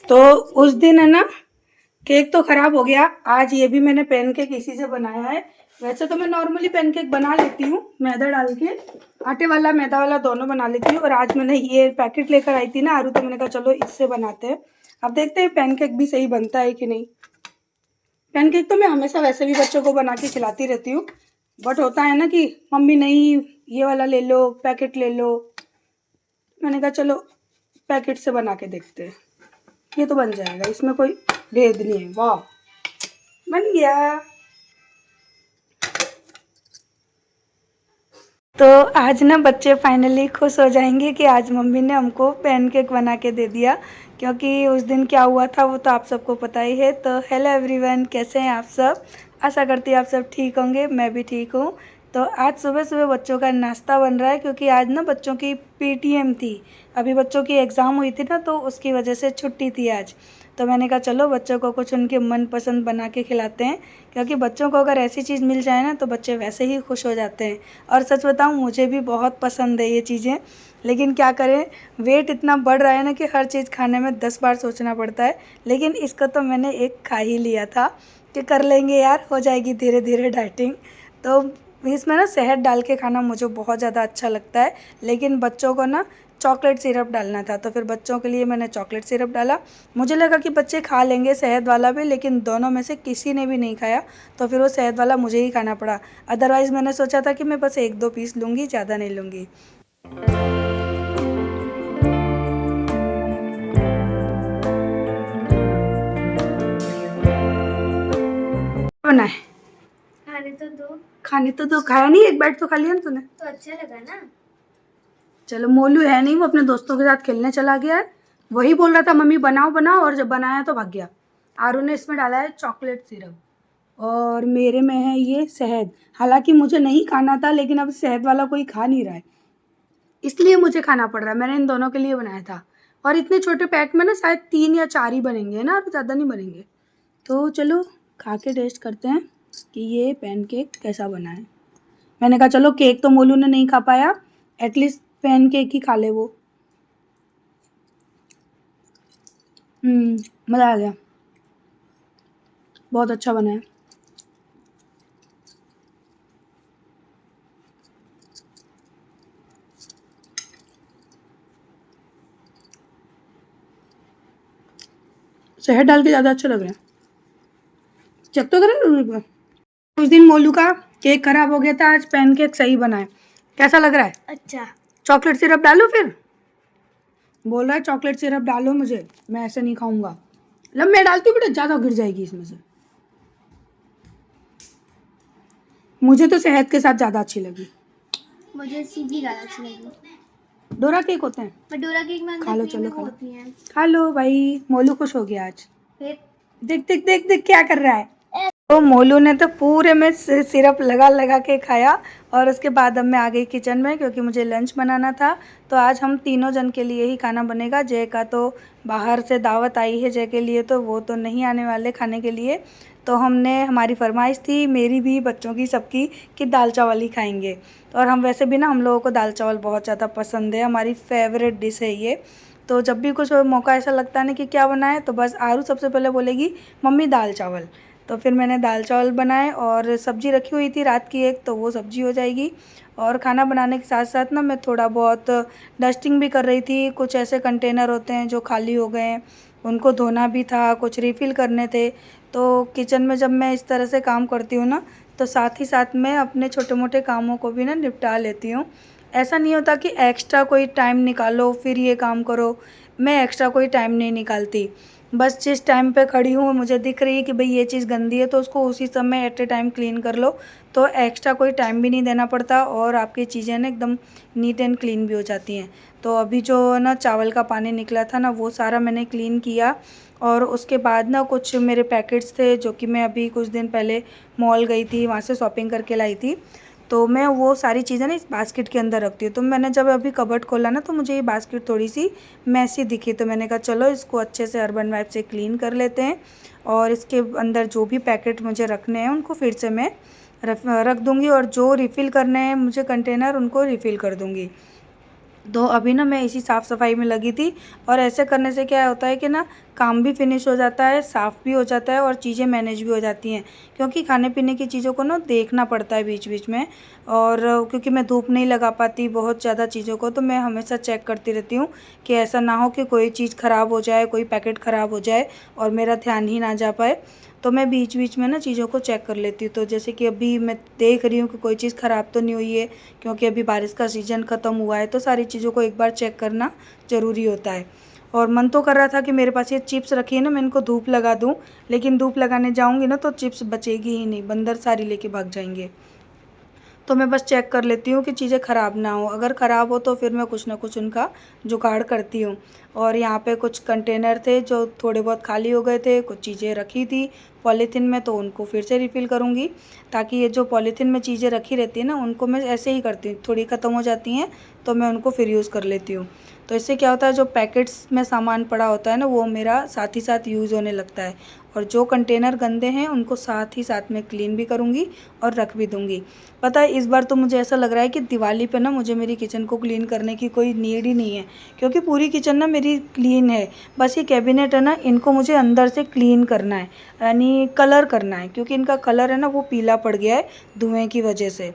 तो उस दिन है ना, केक तो ख़राब हो गया। आज ये भी मैंने पैनकेक इसी से बनाया है। वैसे तो मैं नॉर्मली पैनकेक बना लेती हूँ मैदा डाल के, आटे वाला मैदा वाला दोनों बना लेती हूँ। और आज मैंने ये पैकेट लेकर आई थी ना आरू, तो मैंने कहा चलो इससे बनाते हैं। अब देखते हैं पैनकेक भी सही बनता है कि नहीं। पैनकेक तो मैं हमेशा वैसे भी बच्चों को बना के खिलाती रहती हूँ, बट होता है ना कि मम्मी नहीं ये वाला ले लो, पैकेट ले लो। मैंने कहा चलो पैकेट से बना के देखते हैं। ये तो बन जाएगा, इसमें कोई भेद नहीं है। वाह, बन गया। तो आज ना बच्चे फाइनली खुश हो जाएंगे कि आज मम्मी ने हमको पैनकेक बना के दे दिया, क्योंकि उस दिन क्या हुआ था वो तो आप सबको पता ही है। तो हेलो एवरीवन, कैसे हैं आप सब? आशा करती हूँ आप सब ठीक होंगे, मैं भी ठीक हूँ। तो आज सुबह सुबह बच्चों का नाश्ता बन रहा है, क्योंकि आज ना बच्चों की पीटीएम थी। अभी बच्चों की एग्ज़ाम हुई थी ना, तो उसकी वजह से छुट्टी थी आज। तो मैंने कहा चलो बच्चों को कुछ उनके मनपसंद बना के खिलाते हैं, क्योंकि बच्चों को अगर ऐसी चीज़ मिल जाए ना तो बच्चे वैसे ही खुश हो जाते हैं। और सच बताऊं, मुझे भी बहुत पसंद है ये चीज़ें, लेकिन क्या करें, वेट इतना बढ़ रहा है ना कि हर चीज़ खाने में 10 बार सोचना पड़ता है। लेकिन इसका तो मैंने एक खा ही लिया था कि कर लेंगे यार, हो जाएगी धीरे धीरे डाइटिंग। तो इसमें ना शहद डाल के खाना मुझे बहुत ज़्यादा अच्छा लगता है, लेकिन बच्चों को ना चॉकलेट सिरप डालना था, तो फिर बच्चों के लिए मैंने चॉकलेट सिरप डाला। मुझे लगा कि बच्चे खा लेंगे शहद वाला भी, लेकिन दोनों में से किसी ने भी नहीं खाया, तो फिर वो शहद वाला मुझे ही खाना पड़ा। अदरवाइज़ मैंने सोचा था कि मैं बस 1-2 पीस लूँगी, ज़्यादा नहीं लूँगी। बना है, खाने तो दो। खाया नहीं, एक बाइट तो खा लिया ना तूने, तो अच्छा लगा ना। चलो, मोलू है नहीं, वो अपने दोस्तों के साथ खेलने चला गया है। वही बोल रहा था मम्मी बनाओ बनाओ, और जब बनाया तो भाग गया। आरू ने इसमें डाला है चॉकलेट सिरप, और मेरे में है ये शहद। हालांकि मुझे नहीं खाना था, लेकिन अब शहद वाला कोई खा नहीं रहा है, इसलिए मुझे खाना पड़ रहा है। मैंने इन दोनों के लिए बनाया था। और इतने छोटे पैक में ना शायद 3 या 4 ही बनेंगे ना, और ज़्यादा नहीं बनेंगे। तो चलो खा के टेस्ट करते हैं कि ये पैनकेक कैसा बना है। मैंने कहा चलो, केक तो मोलू ने नहीं खा पाया, एटलीस्ट पैनकेक ही खा ले वो। मज़ा आ गया, बहुत अच्छा बना है। शहद डाल के ज़्यादा अच्छे लग रहे हैं। चेक तो करें। उस दिन मोलू का केक खराब हो गया था, आज पैनकेक सही बना है। कैसा लग रहा है? अच्छा। चॉकलेट सिरप डालूं फिर? बोल रहा है चॉकलेट सिरप डालो मुझे, मैं ऐसे नहीं खाऊंगा। लब मैं डालती हूँ बेटा, ज़्यादा गिर जाएगी इसमें से। मुझे तो शहद के साथ ज़्यादा अच्छी लगी। मुझे सीधी ज़्यादा अच्छी लगी। डोरा केक होते हैं, पर डोरा केक में खा लो, चलो खा लो। होती है। खा लो भाई, मोलू खुश हो गया आज। फिर देख देख देख देख क्या कर रहा है। तो मोलू ने तो पूरे में सिरप लगा लगा के खाया। और उसके बाद अब मैं आ गई किचन में, क्योंकि मुझे लंच बनाना था। तो आज हम तीनों जन के लिए ही खाना बनेगा। जय का तो बाहर से दावत आई है जय के लिए, तो वो तो नहीं आने वाले खाने के लिए। तो हमने, हमारी फरमाइश थी, मेरी भी बच्चों की सबकी, कि दाल चावल ही खाएंगे। और हम वैसे भी ना, हम लोगों को दाल चावल बहुत ज़्यादा पसंद है, हमारी फेवरेट डिश है ये। तो जब भी कुछ मौका ऐसा लगता है ना कि क्या बनाए, तो बस आरू सबसे पहले बोलेगी मम्मी दाल चावल। तो फिर मैंने दाल चावल बनाए, और सब्ज़ी रखी हुई थी रात की एक, तो वो सब्ज़ी हो जाएगी। और खाना बनाने के साथ साथ ना मैं थोड़ा बहुत डस्टिंग भी कर रही थी। कुछ ऐसे कंटेनर होते हैं जो खाली हो गए हैं, उनको धोना भी था, कुछ रिफ़िल करने थे। तो किचन में जब मैं इस तरह से काम करती हूँ ना, तो साथ ही साथ मैं अपने छोटे मोटे कामों को भी ना निपटा लेती हूँ। ऐसा नहीं होता कि एक्स्ट्रा कोई टाइम निकालो फिर ये काम करो, मैं एक्स्ट्रा कोई टाइम नहीं निकालती। बस जिस टाइम पे खड़ी हूँ, मुझे दिख रही है कि भाई ये चीज़ गंदी है, तो उसको उसी समय एट ए टाइम क्लीन कर लो। तो एक्स्ट्रा कोई टाइम भी नहीं देना पड़ता, और आपकी चीज़ें ना एकदम नीट एंड क्लीन भी हो जाती हैं। तो अभी जो ना चावल का पानी निकला था ना, वो सारा मैंने क्लीन किया। और उसके बाद ना कुछ मेरे पैकेट्स थे, जो कि मैं अभी कुछ दिन पहले मॉल गई थी, वहाँ से शॉपिंग करके लाई थी। तो मैं वो सारी चीज़ें ना इस बास्केट के अंदर रखती हूँ। तो मैंने जब अभी कबर्ड खोला ना, तो मुझे ये बास्केट थोड़ी सी मैसी दिखी, तो मैंने कहा चलो इसको अच्छे से अर्बन वाइप से क्लीन कर लेते हैं। और इसके अंदर जो भी पैकेट मुझे रखने हैं उनको फिर से मैं रख दूँगी, और जो रिफ़िल करने हैं मुझे कंटेनर, उनको रिफ़िल कर दूँगी। तो अभी ना मैं इसी साफ़ सफाई में लगी थी, और ऐसे करने से क्या होता है कि ना काम भी फिनिश हो जाता है, साफ़ भी हो जाता है और चीज़ें मैनेज भी हो जाती हैं। क्योंकि खाने पीने की चीज़ों को ना देखना पड़ता है बीच बीच में, और क्योंकि मैं धूप नहीं लगा पाती बहुत ज़्यादा चीज़ों को, तो मैं हमेशा चेक करती रहती हूँ कि ऐसा ना हो कि कोई चीज़ ख़राब हो जाए, कोई पैकेट ख़राब हो जाए और मेरा ध्यान ही ना जा पाए। तो मैं बीच बीच में ना चीज़ों को चेक कर लेती हूँ। तो जैसे कि अभी मैं देख रही हूँ कि कोई चीज़ ख़राब तो नहीं हुई है, क्योंकि अभी बारिश का सीज़न ख़त्म हुआ है, तो सारी चीज़ों को एक बार चेक करना ज़रूरी होता है। और मन तो कर रहा था कि मेरे पास ये चिप्स रखी है ना, मैं इनको धूप लगा दूँ, लेकिन धूप लगाने जाऊँगी ना तो चिप्स बचेगी ही नहीं, बंदर सारी लेके भाग जाएंगे। तो मैं बस चेक कर लेती हूँ कि चीज़ें ख़राब ना हो, अगर ख़राब हो तो फिर मैं कुछ ना कुछ उनका जुगाड़ करती हूँ। और यहाँ पे कुछ कंटेनर थे जो थोड़े बहुत खाली हो गए थे, कुछ चीज़ें रखी थी पॉलीथीन में, तो उनको फिर से रिफ़िल करूँगी, ताकि ये जो पॉलीथीन में चीज़ें रखी रहती हैं ना, उनको मैं ऐसे ही करती हूँ, थोड़ी ख़त्म हो जाती हैं तो मैं उनको फिर यूज़ कर लेती हूँ। तो इससे क्या होता है, जो पैकेट्स में सामान पड़ा होता है ना, वो मेरा साथ ही साथ यूज़ होने लगता है, और जो कंटेनर गंदे हैं उनको साथ ही साथ में क्लीन भी करूँगी और रख भी दूँगी। पता है, इस बार तो मुझे ऐसा लग रहा है कि दिवाली पे ना मुझे मेरी किचन को क्लीन करने की कोई नीड ही नहीं है, क्योंकि पूरी किचन ना मेरी क्लीन है। बस ये कैबिनेट है ना, इनको मुझे अंदर से क्लीन करना है, यानी कलर करना है, क्योंकि इनका कलर है ना वो पीला पड़ गया है धुएँ की वजह से।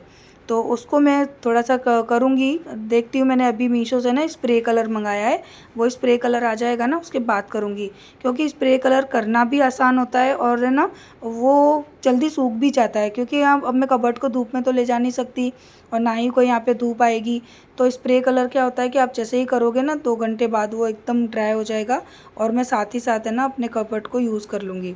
तो उसको मैं थोड़ा सा करूँगी, देखती हूँ। मैंने अभी मीशो से ना स्प्रे कलर मंगाया है, वो स्प्रे कलर आ जाएगा ना उसके बाद करूँगी, क्योंकि स्प्रे कलर करना भी आसान होता है और है ना वो जल्दी सूख भी जाता है, क्योंकि यहाँ अब मैं कबर्ड को धूप में तो ले जा नहीं सकती और ना ही कोई यहाँ पे धूप आएगी। तो स्प्रे कलर क्या होता है कि आप जैसे ही करोगे ना 2 घंटे बाद वो एकदम ड्राई हो जाएगा, और मैं साथ ही साथ है ना अपने कबर्ड को यूज़ कर लूँगी।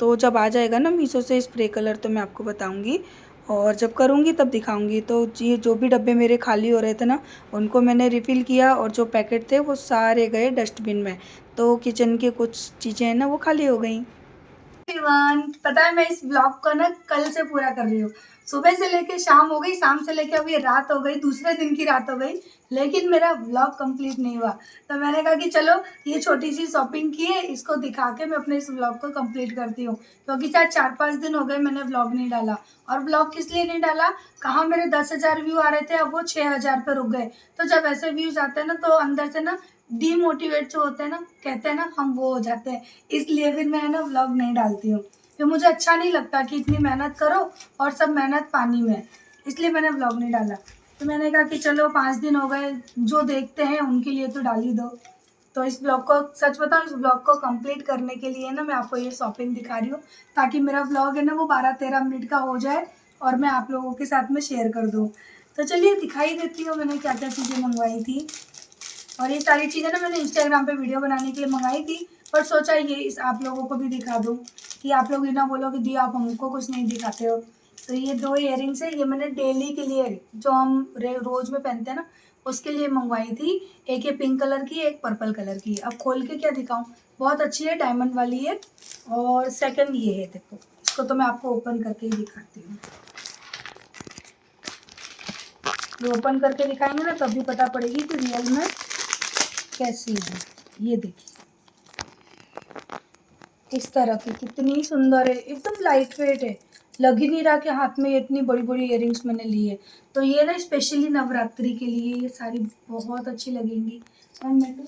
तो जब आ जाएगा ना मीशो से स्प्रे कलर तो मैं आपको बताऊँगी, और जब करूँगी तब दिखाऊँगी। तो ये जो भी डब्बे मेरे खाली हो रहे थे ना, उनको मैंने रिफ़िल किया, और जो पैकेट थे वो सारे गए डस्टबिन में। तो किचन की कुछ चीज़ें हैं ना वो खाली हो गई। एवरीवन, पता है मैं इस ब्लॉग को ना कल से पूरा कर रही हूँ। सुबह से लेके शाम हो गई, शाम से लेके अभी रात हो गई, दूसरे दिन की रात हो गई, लेकिन मेरा ब्लॉग कंप्लीट नहीं हुआ। तो मैंने कहा कि चलो ये छोटी सी शॉपिंग की है, इसको दिखा के मैं अपने इस ब्लॉग को कंप्लीट करती हूँ, क्योंकि शायद 4-5 दिन हो गए मैंने ब्लॉग नहीं डाला। और ब्लॉग किस लिए नहीं डाला, कहाँ मेरे 10,000 व्यू आ रहे थे, अब वो 6,000 पे रुक गए। तो जब ऐसे व्यूज आते हैं ना तो अंदर से ना डीमोटिवेट जो होते हैं ना, कहते हैं ना, हम वो हो जाते हैं। इसलिए फिर मैं ना व्लॉग नहीं डालती हूँ, फिर मुझे अच्छा नहीं लगता कि इतनी मेहनत करो और सब मेहनत पानी में, इसलिए मैंने व्लॉग नहीं डाला। तो मैंने कहा कि चलो 5 दिन हो गए, जो देखते हैं उनके लिए तो डाल ही दो। तो इस ब्लॉग को, सच बताऊँ, इस ब्लॉग को कंप्लीट करने के लिए ना मैं आपको ये शॉपिंग दिखा रही हूँ, ताकि मेरा ब्लॉग है ना वो 12-13 मिनट का हो जाए और मैं आप लोगों के साथ में शेयर कर दूँ। तो चलिए दिखाई देती हूँ मैंने क्या क्या चीज़ें मंगवाई थी। और ये सारी चीज़ें ना मैंने इंस्टाग्राम पे वीडियो बनाने के लिए मंगाई थी, पर सोचा ये इस आप लोगों को भी दिखा दूँ, कि आप लोग ये ना बोलो कि दी आप हमको कुछ नहीं दिखाते हो। तो ये 2 इयररिंग्स है, ये मैंने डेली के लिए जो हम रोज़ में पहनते हैं ना उसके लिए मंगवाई थी। एक ये पिंक कलर की, एक पर्पल कलर की। अब खोल के क्या दिखाऊँ, बहुत अच्छी है, डायमंड वाली है। और सेकंड ये है, देखो इसको तो मैं आपको ओपन करके ही दिखाती हूँ। ये ओपन करके दिखाएंगे ना तब भी पता पड़ेगी कि रियल में कैसी है। ये देखिए इस तरह की, कितनी सुंदर है, एकदम लाइट वेट है, लग ही नहीं रहा कि हाथ में इतनी बड़ी बड़ी इयररिंग्स मैंने ली है। तो ये ना स्पेशली नवरात्रि के लिए ये सारी बहुत अच्छी लगेंगी। और मैं तो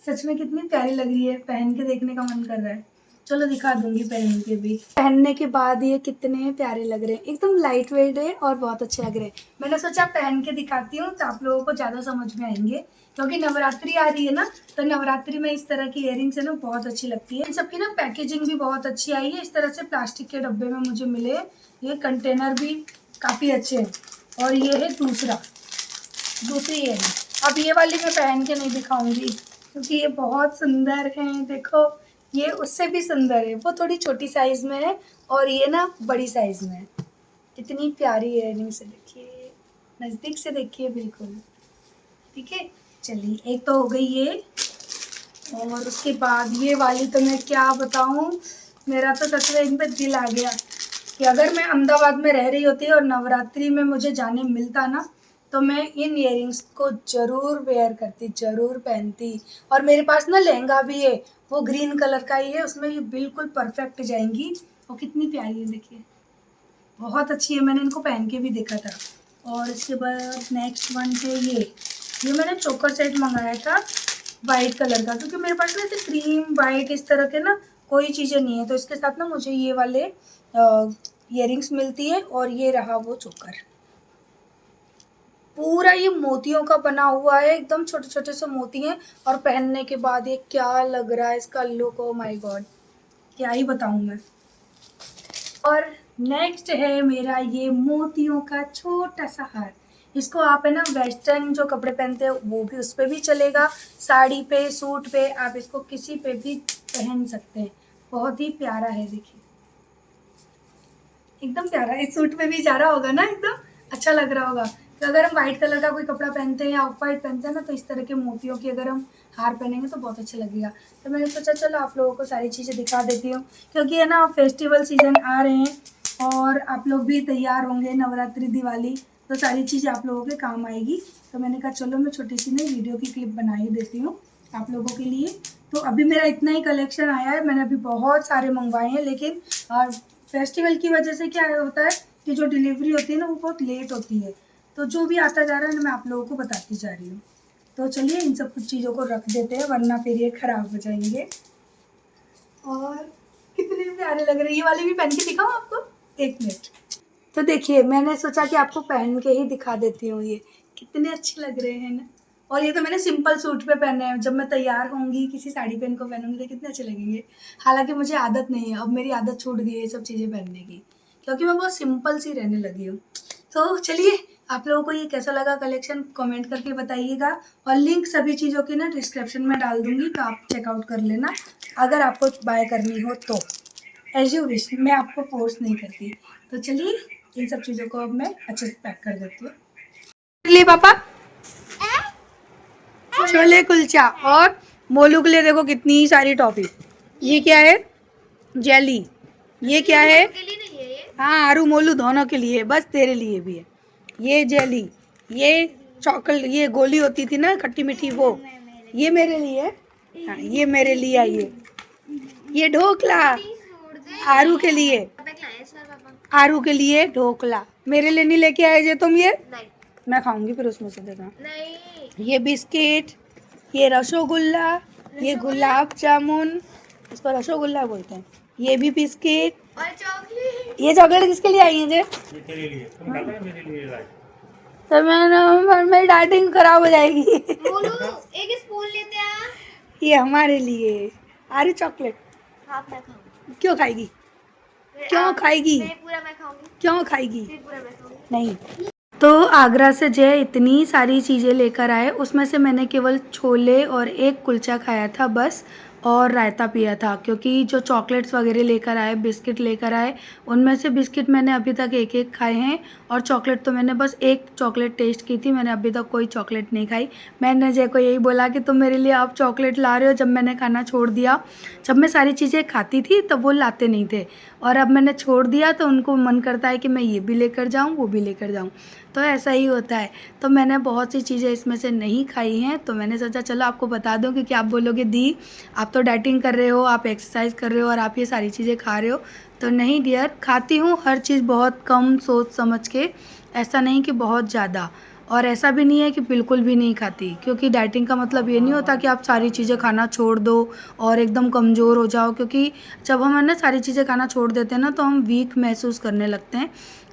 सच में कितनी प्यारी लग रही है, पहन के देखने का मन कर रहा है। चलो दिखा दूंगी पहन के भी। पहनने के बाद ये कितने प्यारे लग रहे हैं, एकदम लाइट वेट है और बहुत अच्छे लग रहे हैं। मैंने सोचा पहन के दिखाती हूँ तो आप लोगों को ज़्यादा समझ में आएंगे, क्योंकि नवरात्रि आ रही है ना, तो नवरात्रि में इस तरह की इयररिंग्स है ना बहुत अच्छी लगती है। इन सबकी ना पैकेजिंग भी बहुत अच्छी आई है, इस तरह से प्लास्टिक के डब्बे में मुझे मिले। ये कंटेनर भी काफ़ी अच्छे हैं। और ये है दूसरी इयररिंग। अब ये वाली मैं पहन के नहीं दिखाऊंगी, क्योंकि ये बहुत सुंदर है। देखो ये उससे भी सुंदर है, वो थोड़ी छोटी साइज में है और ये ना बड़ी साइज में है। इतनी प्यारी इयररिंग्स है, देखिए नज़दीक से देखिए, बिल्कुल ठीक है। चलिए एक तो हो गई ये, और उसके बाद ये वाली तो मैं क्या बताऊँ, मेरा तो सच में इन पर दिल आ गया कि अगर मैं अहमदाबाद में रह रही होती और नवरात्रि में मुझे जाने मिलता ना, तो मैं इन इयररिंग्स को ज़रूर वेयर करती, ज़रूर पहनती। और मेरे पास ना लहंगा भी है, वो ग्रीन कलर का ही है, उसमें ये बिल्कुल परफेक्ट जाएंगी। और कितनी प्यारी है देखिए, बहुत अच्छी है, मैंने इनको पहन के भी देखा था। और इसके बाद नेक्स्ट वन है ये, ये मैंने चोकर सेट मंगाया था वाइट कलर का, क्योंकि मेरे पास ना ऐसे क्रीम वाइट इस तरह के ना कोई चीज़ें नहीं है, तो इसके साथ ना मुझे ये वाले इयररिंग्स मिलती है। और ये रहा वो चोकर, पूरा ये मोतियों का बना हुआ है, एकदम छोटे छोटे से मोती हैं। और पहनने के बाद ये क्या लग रहा है इसका लुक, ओ माय गॉड, क्या ही बताऊं मैं। और नेक्स्ट है मेरा ये मोतियों का छोटा सा हार। इसको आप है ना वेस्टर्न जो कपड़े पहनते हैं वो भी, उस पर भी चलेगा, साड़ी पे, सूट पे, आप इसको किसी पे भी पहन सकते हैं। बहुत ही प्यारा है, देखिए एकदम प्यारा है। इस सूट पे भी जा रहा होगा ना, एकदम अच्छा लग रहा होगा। तो अगर हम व्हाइट कलर का कोई कपड़ा पहनते हैं या ऑफ वाइट पहनते हैं ना, तो इस तरह के मोतियों की अगर हम हार पहनेंगे तो बहुत अच्छा लगेगा। तो मैंने सोचा चलो आप लोगों को सारी चीज़ें दिखा देती हूँ, क्योंकि है ना फेस्टिवल सीजन आ रहे हैं और आप लोग भी तैयार होंगे, नवरात्रि दिवाली, तो सारी चीज़ें आप लोगों के काम आएगी। तो मैंने कहा चलो मैं छोटी सी ना वीडियो की क्लिप बना ही देती हूँ आप लोगों के लिए। तो अभी मेरा इतना ही कलेक्शन आया है, मैंने अभी बहुत सारे मंगवाए हैं, लेकिन फेस्टिवल की वजह से क्या होता है कि जो डिलीवरी होती है ना वो बहुत लेट होती है। तो जो भी आता जा रहा है ना मैं आप लोगों को बताती जा रही हूँ। तो चलिए इन सब कुछ चीज़ों को रख देते हैं, वरना फिर ये खराब हो जाएंगे। और कितने प्यारे लग रहे हैं, ये वाले भी पहन के दिखाऊं आपको, एक मिनट। तो देखिए मैंने सोचा कि आपको पहन के ही दिखा देती हूँ, ये कितने अच्छे लग रहे हैं ना। और ये तो मैंने सिंपल सूट पे पहने हैं, जब मैं तैयार होंगी किसी साड़ी पहन को पहनूंगी तो कितने अच्छे लगेंगे। हालांकि मुझे आदत नहीं है, अब मेरी आदत छूट गई है ये सब चीज़ें पहनने की, क्योंकि मैं बहुत सिंपल सी रहने लगी हूँ। तो चलिए आप लोगों को ये कैसा लगा कलेक्शन कमेंट करके बताइएगा, और लिंक सभी चीज़ों की ना डिस्क्रिप्शन में डाल दूंगी, तो आप चेकआउट कर लेना अगर आपको बाय करनी हो तो। एज यू विश, मैं आपको फोर्स नहीं करती। तो चलिए इन सब चीज़ों को अब मैं अच्छे से पैक कर देती हूँ। लिए पापा छोले कुलचा, और मोलू के लिए देखो कितनी सारी टॉफी। ये क्या है, जेली। ये क्या है, हाँ आरू मोलू दोनों के लिए, बस तेरे लिए भी है ये जेली। ये चॉकलेट, ये गोली होती थी ना खट्टी मीठी, वो ये मेरे लिए है। हाँ ये मेरे लिए आई है। ये ढोकला आरू के लिए, आरू के लिए ढोकला। मेरे लिए नहीं लेके आए जे तुम, ये मैं खाऊंगी फिर उसमें से देना। ये बिस्किट, ये रसगुल्ला, ये गुलाब जामुन, इसको रसगुल्ला बोलते हैं। ये भी बिस्किट और चॉकलेट। ये चॉकलेट किसके लिए आई है जे? ये तेरे लिए, तुम डालो ना मेरे लिए लाई। तो मेरी डाइटिंग खराब हो जाएगी। बोलो एक स्पून लेते आ। ये हमारे लिए आ रही चॉकलेट। हाफ मैं खाऊंगी। क्यों खाएगी, क्यों खाएगी, पूरा मैं खाऊंगी। क्यों खाएगी, पूरा मैं खाऊंगी। नहीं। तो आगरा से जय इतनी सारी चीज़ें लेकर आए, उसमें से मैंने केवल छोले और एक कुलचा खाया था बस, और रायता पिया था, क्योंकि जो चॉकलेट्स वगैरह लेकर आए, बिस्किट लेकर आए, उनमें से बिस्किट मैंने अभी तक एक एक खाए हैं, और चॉकलेट तो मैंने बस एक चॉकलेट टेस्ट की थी, मैंने अभी तक कोई चॉकलेट नहीं खाई। मैंने जय को यही बोला कि तुम मेरे लिए आप चॉकलेट ला रहे हो, जब मैंने खाना छोड़ दिया, जब मैं सारी चीज़ें खाती थी तब वो लाते नहीं थे, और अब मैंने छोड़ दिया तो उनको मन करता है कि मैं ये भी लेकर जाऊँ वो भी लेकर जाऊँ, तो ऐसा ही होता है। तो मैंने बहुत सी चीज़ें इसमें से नहीं खाई हैं, तो मैंने सोचा चलो आपको बता दूं, क्योंकि आप बोलोगे दी आप तो डाइटिंग कर रहे हो, आप एक्सरसाइज कर रहे हो और आप ये सारी चीज़ें खा रहे हो। तो नहीं डियर, खाती हूँ हर चीज़ बहुत कम सोच समझ के, ऐसा नहीं कि बहुत ज़्यादा, और ऐसा भी नहीं है कि बिल्कुल भी नहीं खाती, क्योंकि डाइटिंग का मतलब ये नहीं होता कि आप सारी चीज़ें खाना छोड़ दो और एकदम कमज़ोर हो जाओ, क्योंकि जब हम है ना सारी चीज़ें खाना छोड़ देते हैं ना तो हम वीक महसूस करने लगते हैं।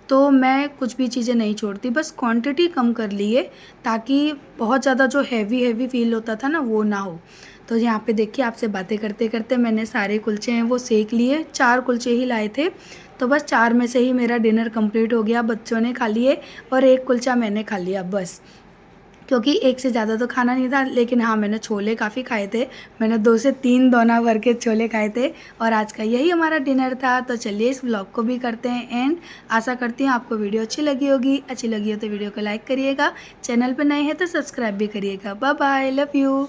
तो मैं कुछ भी चीज़ें नहीं छोड़ती, बस क्वांटिटी कम कर ली है, ताकि बहुत ज़्यादा जो हैवी हैवी फील होता था ना वो ना हो। तो यहाँ पे देखिए आपसे बातें करते करते मैंने सारे कुलचे हैं वो सेक लिए, 4 कुलचे ही लाए थे, तो बस 4 में से ही मेरा डिनर कंप्लीट हो गया, बच्चों ने खा लिए और एक कुलचा मैंने खा लिया बस, क्योंकि एक से ज़्यादा तो खाना नहीं था। लेकिन हाँ मैंने छोले काफ़ी खाए थे, मैंने 2 से 3 दोना भर के छोले खाए थे, और आज का यही हमारा डिनर था। तो चलिए इस व्लॉग को भी करते हैं एंड, आशा करती हूँ आपको वीडियो अच्छी लगी होगी, अच्छी लगी हो तो वीडियो को लाइक करिएगा, चैनल पर नए हैं तो सब्सक्राइब भी करिएगा। Bye bye, love you.